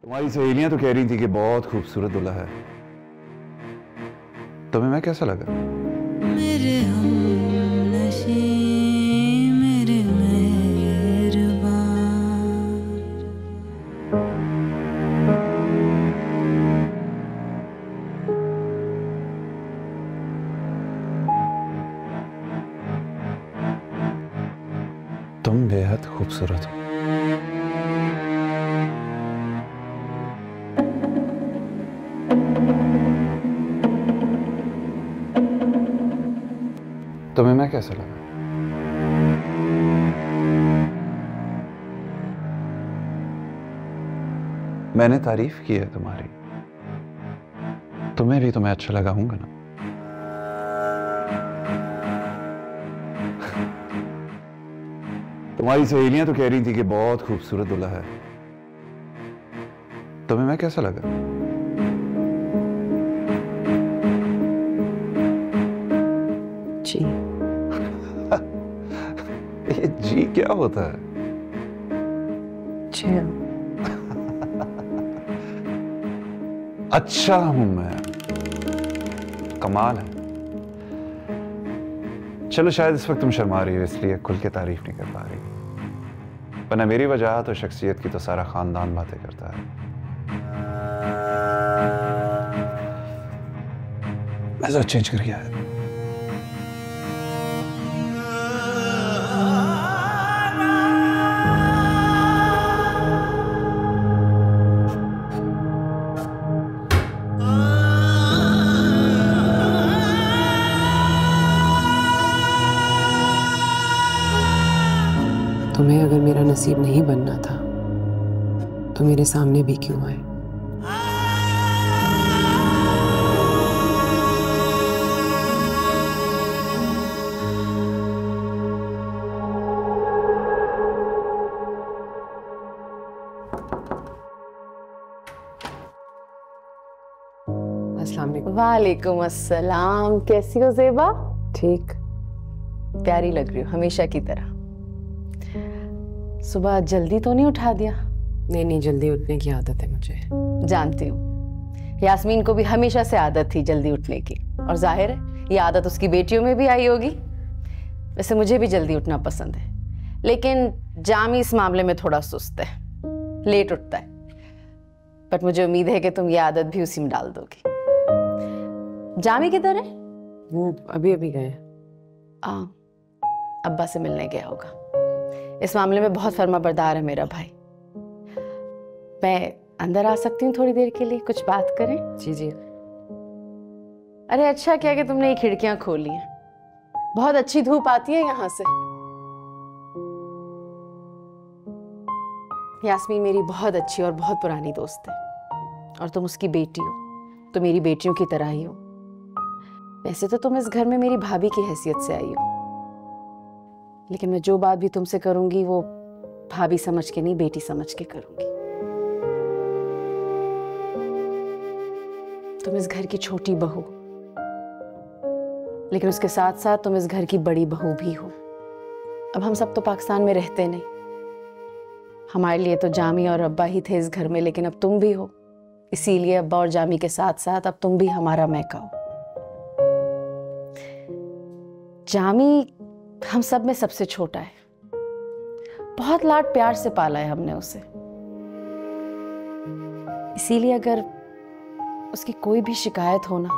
तुम्हारी सहेलियां तो कह रही थी कि बहुत खूबसूरत दूल्हा है। तुम्हें मैं कैसा लगा? मेरे हमनशी, मेरे मेहरबान। तुम बेहद खूबसूरत हो। तुम्हें मैं कैसा लगा? मैंने तारीफ की है तुम्हारी, तुम्हें भी तो मैं अच्छा लगा हूंगा ना। तुम्हारी सहेलियां तो कह रही थी कि बहुत खूबसूरत दूल्हा है। तुम्हें मैं कैसा लगा? जी। ये जी क्या होता है? चिल। अच्छा हूं मैं, कमाल है। चलो शायद इस वक्त तुम शर्मा रही हो इसलिए खुल के तारीफ नहीं कर पा रही, वरना मेरी वजह तो शख्सियत की तो सारा खानदान बातें करता है। मैं जरा चेंज कर गया है। तुम्हें अगर मेरा नसीब नहीं बनना था तो मेरे सामने भी क्यों आए? अस्सलाम वालेकुम। वालेकुम अस्सलाम। कैसी हो ज़ेबा? ठीक। प्यारी लग रही हो हमेशा की तरह। सुबह जल्दी तो नहीं उठा दिया? नहीं, जल्दी उठने की आदत है मुझे। जानती हूँ, यास्मीन को भी हमेशा से आदत थी जल्दी उठने की, और जाहिर है ये आदत उसकी बेटियों में भी आई होगी। वैसे मुझे भी जल्दी उठना पसंद है, लेकिन जामी इस मामले में थोड़ा सुस्त है, लेट उठता है। बट मुझे उम्मीद है कि तुम ये आदत भी उसी में डाल दोगी। जामी किधर है? वो अभी गए। अब्बा से मिलने गया होगा। इस मामले में बहुत फर्माबरदार है मेरा भाई। मैं अंदर आ सकती हूँ थोड़ी देर के लिए, कुछ बात करें? जी। अरे अच्छा क्या कि तुमने ये खिड़कियां खोली हैं, बहुत अच्छी धूप आती है यहाँ से। यास्मीन मेरी बहुत अच्छी और बहुत पुरानी दोस्त है, और तुम उसकी बेटी हो, तो मेरी बेटियों की तरह ही हो। वैसे तो तुम इस घर में मेरी भाभी की हैसियत से आई हो, लेकिन मैं जो बात भी तुमसे करूंगी वो भाभी समझ के नहीं, बेटी समझ के करूंगी। तुम इस घर की छोटी बहू, लेकिन उसके साथ साथ तुम इस घर की बड़ी बहू भी हो। अब हम सब तो पाकिस्तान में रहते नहीं, हमारे लिए तो जामी और अब्बा ही थे इस घर में, लेकिन अब तुम भी हो, इसीलिए अब्बा और जामी के साथ साथ अब तुम भी हमारा मैका हो। जामी हम सब में सबसे छोटा है, बहुत लाड प्यार से पाला है हमने उसे, इसीलिए अगर उसकी कोई भी शिकायत हो ना,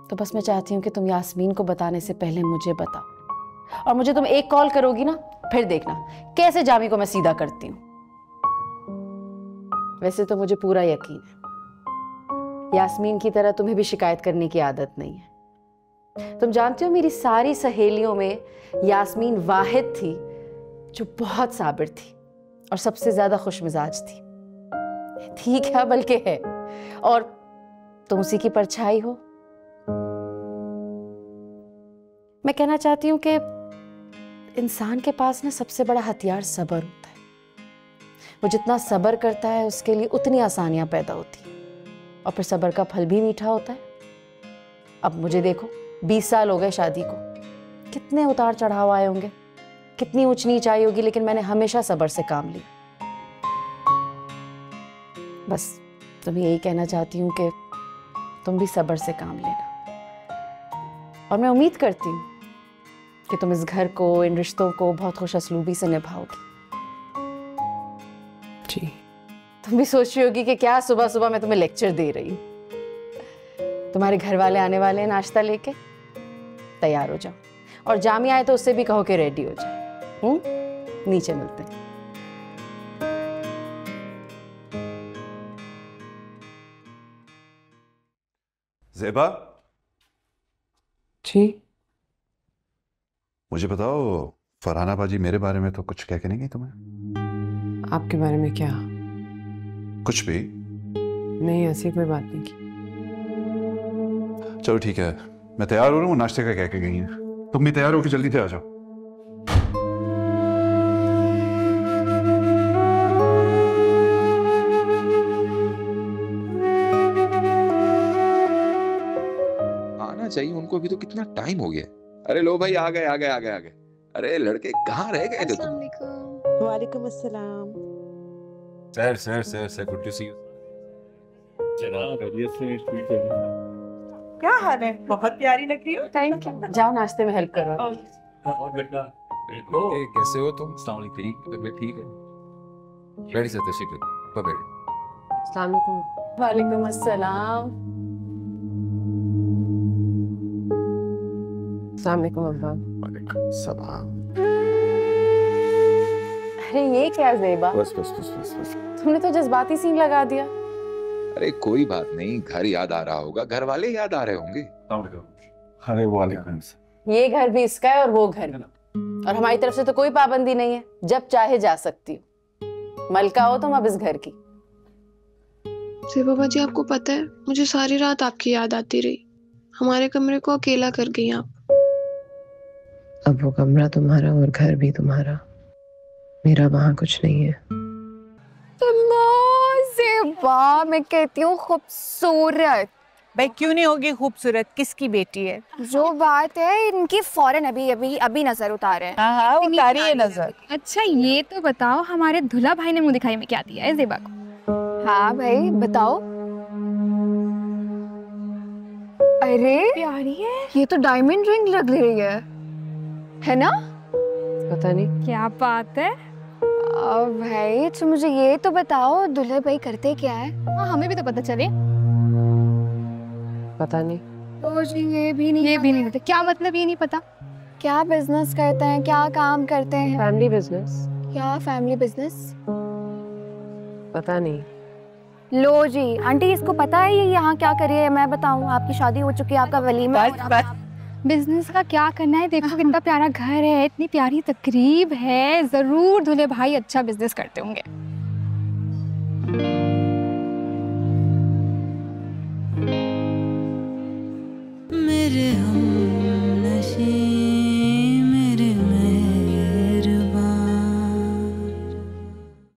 तो बस मैं चाहती हूँ कि तुम यास्मीन को बताने से पहले मुझे बताओ, और मुझे तुम एक कॉल करोगी ना, फिर देखना कैसे जामी को मैं सीधा करती हूँ। वैसे तो मुझे पूरा यकीन है यास्मीन की तरह तुम्हें भी शिकायत करने की आदत नहीं है। तुम जानते हो मेरी सारी सहेलियों में यास्मीन वाहिद थी जो बहुत साबिर थी और सबसे ज्यादा खुशमिजाज थी क्या, बल्कि है, और तुम उसी की परछाई हो। मैं कहना चाहती हूँ कि इंसान के पास ना सबसे बड़ा हथियार सब्र होता है। वो जितना सब्र करता है उसके लिए उतनी आसानियां पैदा होती हैं, और फिर सब्र का फल भी मीठा होता है। अब मुझे देखो, 20 साल हो गए शादी को, कितने उतार चढ़ाव आए होंगे, कितनी ऊंच नीच आई होगी, लेकिन मैंने हमेशा सब्र से काम लिया। बस तुम्हें यही कहना चाहती हूँ कि तुम भी सब्र से काम लेना, और मैं उम्मीद करती हूँ कि तुम इस घर को, इन रिश्तों को बहुत खुश असलूबी से निभाओगी। जी। तुम भी सोच रही होगी कि क्या सुबह सुबह मैं तुम्हें लेक्चर दे रही हूँ। तुम्हारे घर वाले आने वाले हैं नाश्ता लेके, तैयार हो जाओ, और जामी आए तो उससे भी कहो कि रेडी हो जाए। नीचे मिलते हैं। ज़ेबा, जी। मुझे बताओ, फरहाना बाजी मेरे बारे में तो कुछ कह के नहीं गई तुम्हें? आपके बारे में क्या? कुछ भी? नहीं, ऐसी कोई बात नहीं की। चलो ठीक है, मैं तैयार हो रहा हूँ, नाश्ते का कह के गई हैं। तुम भी तैयार हो के जल्दी से आ जाओ। आना चाहिए उनको, अभी तो कितना टाइम हो गया। अरे लो भाई, आ गए आ गए आ गए आ गए। अरे लड़के कहाँ रह गए थे तुम? वालेकुम अस्सलाम। Sir good to see you. क्या हाल है? बहुत प्यारी लग रही हो। Thank you. जाओ नाश्ते में हेल्प करो। कैसे हो तुम? ठीक है। बैठी सर, तशरीफ लो, बैठो। अस्सलाम वालेकुम। वालेकुम अस्सलाम। अस्सलाम वालेकुम अब्बा। वालेकुम सलाम। अरे ये क्या ज़ेबा, बस बस बस बस बस। तुमने तो जज्बाती सीन लगा दिया। अरे कोई बात नहीं, घर याद आ रहा होगा, घर वाले याद आ रहे होंगे। अरे वालेकुम। ये घर भी इसका है और वो घर भी, और हमारी तरफ से तो कोई पाबंदी नहीं है, जब चाहे जा सकती हो। मलका हो तुम अब इस घर की। ज़ेबा बाजी, आपको पता है मुझे सारी रात आपकी याद आती रही। हमारे कमरे को अकेला कर गई आप। अब वो कमरा तुम्हारा और घर भी तुम्हारा, मेरा वहाँ कुछ नहीं है। ज़ेबा, मैं कहती हूँ खूबसूरत। भाई क्यों नहीं होगी खूबसूरत? किसकी बेटी है? जो बात है, इनकी फौरन अभी अभी अभी नजर उतारे हैं। हाँ उतारी है नजर। अच्छा ये तो बताओ, हमारे दूल्हा भाई ने मुंह दिखाई में क्या दिया है ज़ेबा को? हाँ भाई बताओ। अरे प्यारी है। ये तो डायमंड रिंग लग रही है ना? पता नहीं। क्या बात है। भाई तो मुझे ये तो बताओ, दूल्हे भाई करते क्या है? हाँ हमें भी तो पता चले। पता नहीं। तो जी ये भी नहीं पता। क्या मतलब ये नहीं पता? क्या बिजनेस करते हैं, क्या काम करते हैं? Family business. क्या फैमिली बिजनेस? पता नहीं। लो जी आंटी, इसको पता है ये यहाँ क्या कर रही है? मैं बताऊँ, आपकी शादी हो चुकी है, आपका वलीमा। बिजनेस का क्या करना है? देखो कितना प्यारा घर है, इतनी प्यारी तकरीब है, जरूर दूल्हे भाई अच्छा बिजनेस करते होंगे। मेरे हम